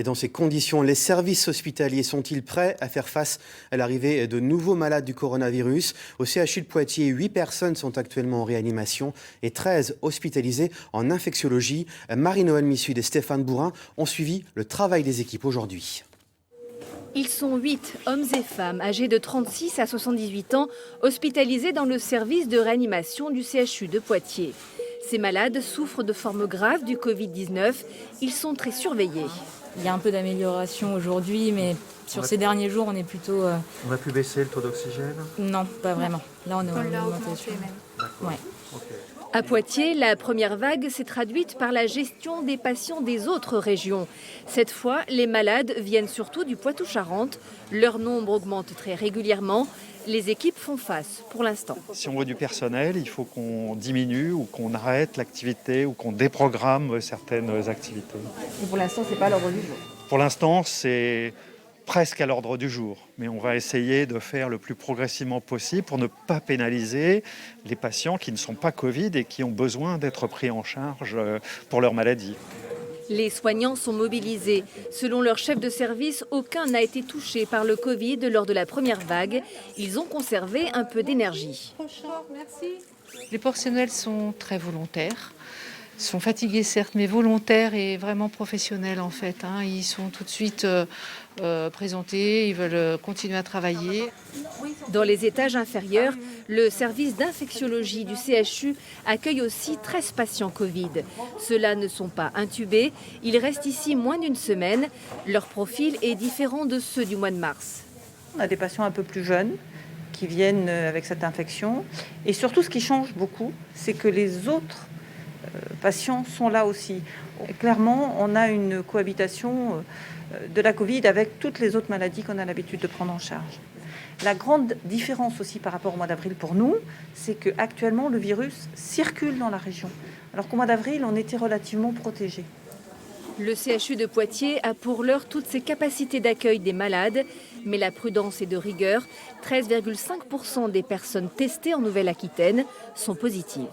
Et dans ces conditions, les services hospitaliers sont-ils prêts à faire face à l'arrivée de nouveaux malades du coronavirus? Au CHU de Poitiers, 8 personnes sont actuellement en réanimation et 13 hospitalisées en infectiologie. Marie-Noëlle Missud et Stéphane Bourin ont suivi le travail des équipes aujourd'hui. Ils sont 8 hommes et femmes âgés de 36 à 78 ans, hospitalisés dans le service de réanimation du CHU de Poitiers. Ces malades souffrent de formes graves du Covid-19. Ils sont très surveillés. Il y a un peu d'amélioration aujourd'hui, mais sur ces derniers jours, on est plutôt... On a pu baisser le taux d'oxygène? Non, pas vraiment. Là, on est en augmentation. Ouais. Okay. À Poitiers, la première vague s'est traduite par la gestion des patients des autres régions. Cette fois, les malades viennent surtout du Poitou-Charentes. Leur nombre augmente très régulièrement. Les équipes font face pour l'instant. Si on veut du personnel, il faut qu'on diminue ou qu'on arrête l'activité ou qu'on déprogramme certaines activités. Et pour l'instant, ce n'est pas à l'ordre du jour. Pour l'instant, c'est presque à l'ordre du jour, mais on va essayer de faire le plus progressivement possible pour ne pas pénaliser les patients qui ne sont pas Covid et qui ont besoin d'être pris en charge pour leur maladie. Les soignants sont mobilisés. Selon leur chef de service, aucun n'a été touché par le Covid lors de la première vague. Ils ont conservé un peu d'énergie. Les personnels sont très volontaires. Ils sont fatigués certes, mais volontaires et vraiment professionnels en fait. Ils sont tout de suite présentés, ils veulent continuer à travailler. Dans les étages inférieurs, le service d'infectiologie du CHU accueille aussi 13 patients Covid. Ceux-là ne sont pas intubés, ils restent ici moins d'une semaine. Leur profil est différent de ceux du mois de mars. On a des patients un peu plus jeunes qui viennent avec cette infection. Et surtout, ce qui change beaucoup, c'est que les autres patients sont là aussi. Clairement, on a une cohabitation de la Covid avec toutes les autres maladies qu'on a l'habitude de prendre en charge. La grande différence aussi par rapport au mois d'avril pour nous, c'est qu'actuellement, le virus circule dans la région, alors qu'au mois d'avril, on était relativement protégés. Le CHU de Poitiers a pour l'heure toutes ses capacités d'accueil des malades, mais la prudence est de rigueur. 13,5% des personnes testées en Nouvelle-Aquitaine sont positives.